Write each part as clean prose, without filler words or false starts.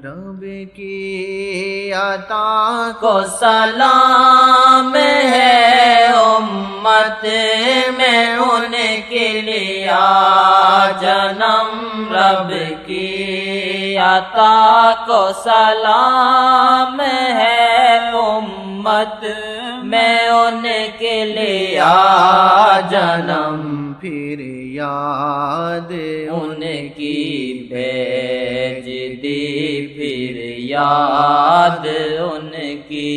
رب کی عطا کو سلام ہے، امت میں ان کے لیے جنم۔ رب کی عطا کو سلام ہے، امت میں ان کے لیے جنم۔ پھر یاد ان کی بھیج دی، پھر یاد ان کی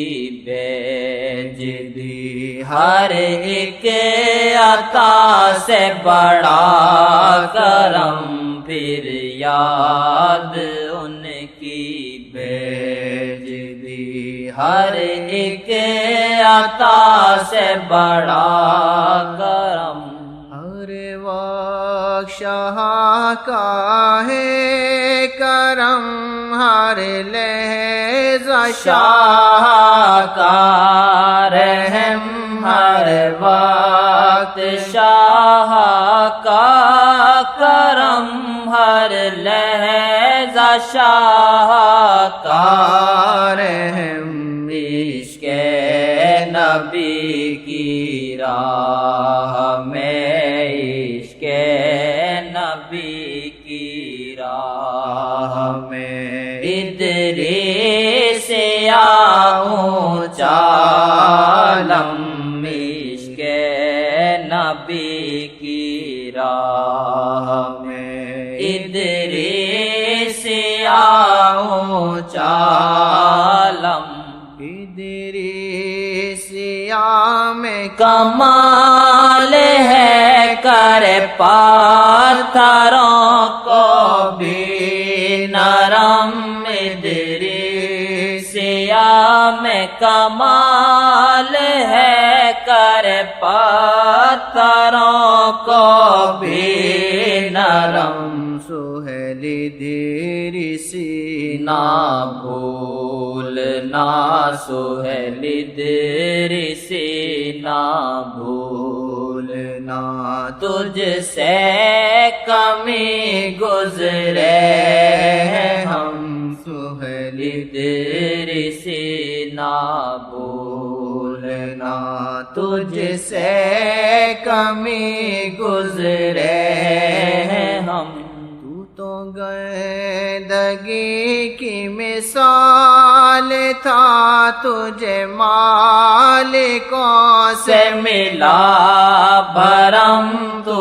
بھیج دی۔ ہر ایک عطا سے بڑا کرم، پھر یاد ان کی بھیج دی۔ ہر ایک عطا سے بڑا کرم، ہر وقت شاہ کا ہے کرم، ہر لحظہ شاہ کا رحم، ہر وقت شاہ کا کرم، ہر لحظہ شاہ کا رحم۔ عشق نبی کی راہ میں، عشق نبی کی راہ میں، ادریس یا اونچا علم، عشق نبی کی راہ میں، ادریس یا اونچا علم۔ ادریسیا میں کمال ہے، کر پاتھروں کو بھی نرم۔ ادریسیا میں کمال ہے، کر پاتھروں کو بھی نرم۔ سہیل ادریسی نہ بھولنا، سہیل ادریسی نہ بھولنا، تجھ سے کمی گزرے ہم، سہیل ادریسی نہ بھولنا، تجھ سے کمی گزرے ہم۔ تو گندگی کی مثال تھا، تجھے مالکوں سے ملا بھرم، تو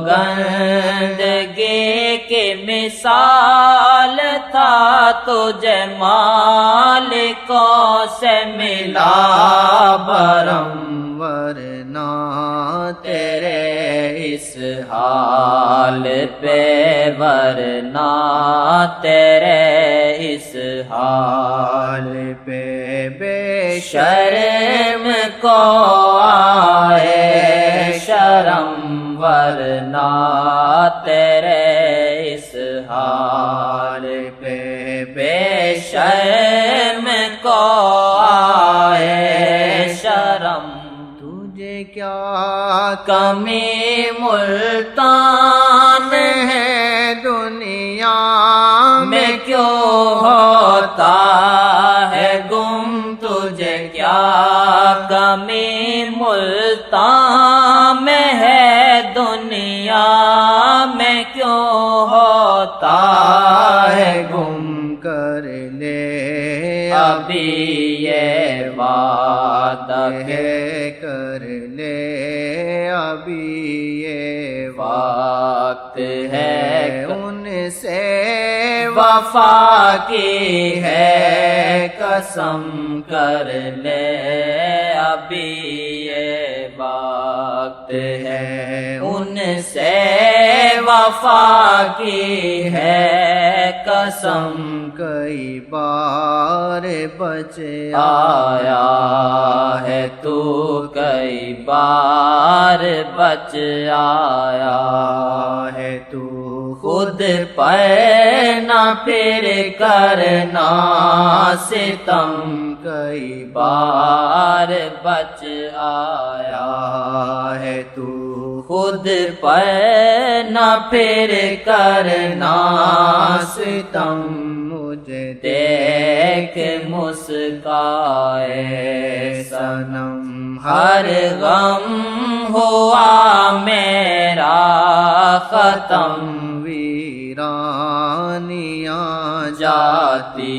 گندگی کی مثال تھا، تجھے مالکوں سے ملا بھرم۔ ورنہ تیرے اس حال پہ، ورنہ تیرے اس حال پہ بے شرم کو آئے شرم، ورنہ تیرے اس حال پہ بے شرم کو آئے شرم۔ تجھے کیا کمی ملتان ہے دنیا میں کیوں ہوتا ہے گم، تجھے کیا کمی ملتان میں ہے دنیا میں کیوں ہوتا ہے گم۔ کر لے ابھی یہ وعدہ ہے، کر لے ابھی یہ وقت ہے ان سے وفا کی ہے قسم، کر لے ابھی یہ وقت ہے ان سے وفا کی ہے قسم۔ کئی بار بچ آیا ہے تو کئی بار بچ آیا ہے تو، خود پر نہ پھر کرنا ستم، کئی بار بچ آیا ہے تو، خود پر نہ پھر کرنا ستم۔ تجھے دیکھ مسکائے صنم ہر غم ہوا میرا ختم ویرانیاں جاتی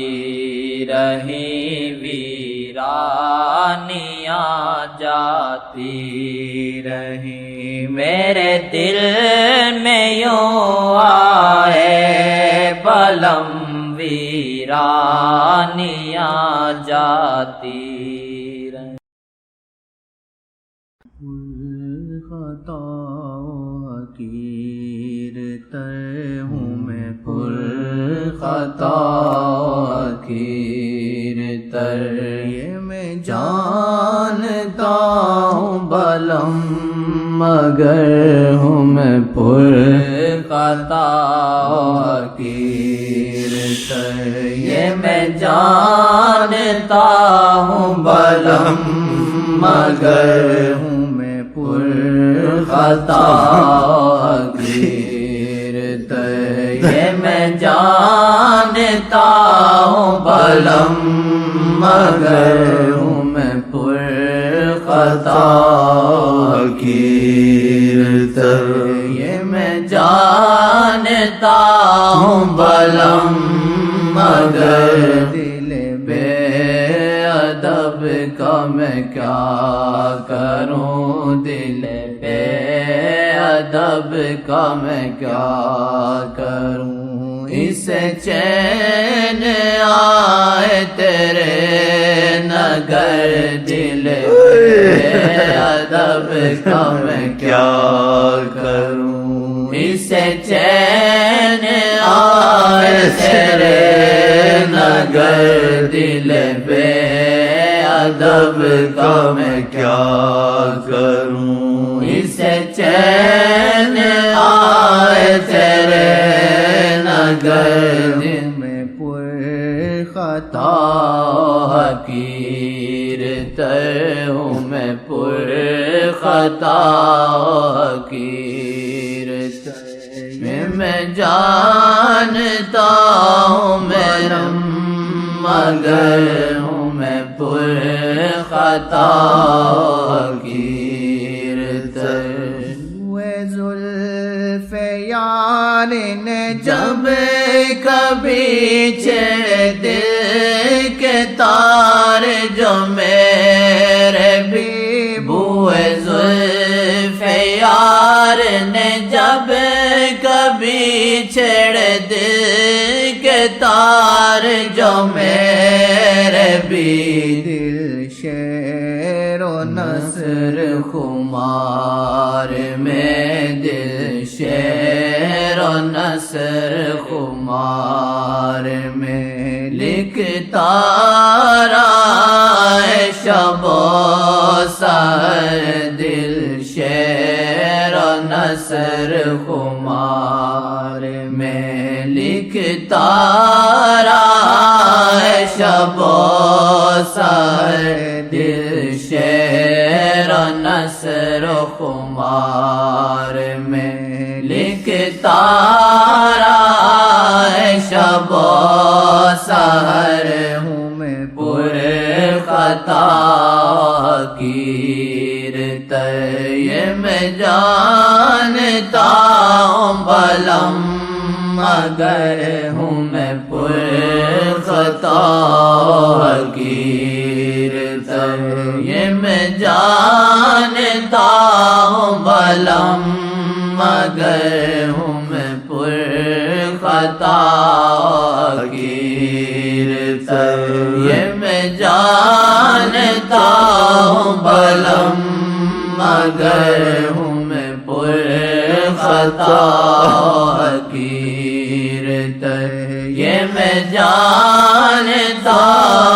رہی ویرانیاں جاتی رہی میرے دل میں یوں آئے بلم ویرانیاں جاتی رہی خطا حقیر تر ہوں میں پر خطا حقیر تر یہ میں جانتا ہوں بلم مگر ہوں میں پر خطا حقیر تر یہ میں جانتا ہوں بلم مگر ہوں میں پر خطا حقیر تر یہ میں جانتا ہوں بلم مگر ہوں میں پر خطا حقیر تر یہ میں جانتا ہوں بلم مگر دل بے ادب کا میں کیا کروں دل بے ادب کا میں کیا کروں اسے چین آئے تیرے نگر دل بے ادب کا میں کیا کروں اسے چین آئے تیرے نگر دل بے ادب کا میں کیا کروں اسے چین آئے تیرے نگر دل میں پر خطا حقیر تر ہوں میں پر خطا حقیر تر میں جانتا ہوں میرم مگر ہوں میں پر خطا حقیر تر ہوئے زلف یار نے جب کبھی چھیڑے دل کے تار جو میرے بھی بوئے زلف یار نے جب کبھی چھیڑے دل کے تار جو میرے بھی دل شیر و نصر خمار میں دل شیر و نصر خمار میں لکھتا رہا ہے شب و سحر دل شیر و نصر خمار میں لکھتا رہا ہے شب و سحر دل شیر و نصر خمار میں لکھتا رہا ہے شب و سحر ہوں میں پر خطا حقیر تر یہ میں جانتا ہوں بلم مگر ہوں میں پر خطا حقیر تر یہ میں جانتا ہوں بلم مگر ہوں میں پر خطا حقیر تر یہ میں جانتا ہوں بلم مگر ہوں میں پر خطا حقیر تر یہ میں جانتا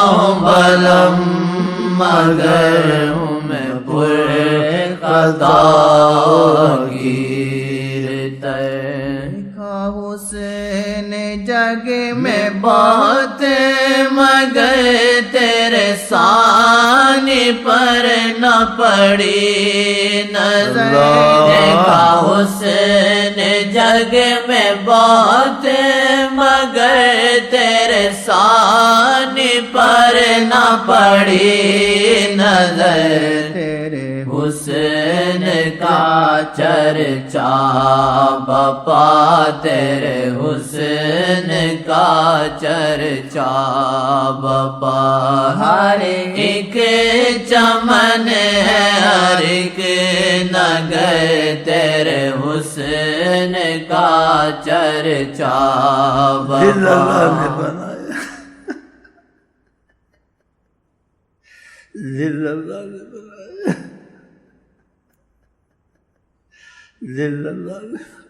ہوں بلم مگر ہوں میں پر خطا حقیر تر حسین جگ میں بہت مگر تیرے سانی پر نہ پڑی نظر دیکھا حسن جگ میں بہت مگر تیرے ثانی پر نہ پڑی نظر تیرے حسن کا چرچا بپا تیرے حسن کا چرچا بپا ہر ایک چمن ہے ہر ایک نگر تیرے حسن کا چرچا دل اللہ نے بپا بنایا، دل اللہ نے بنایا، دل اللہ نے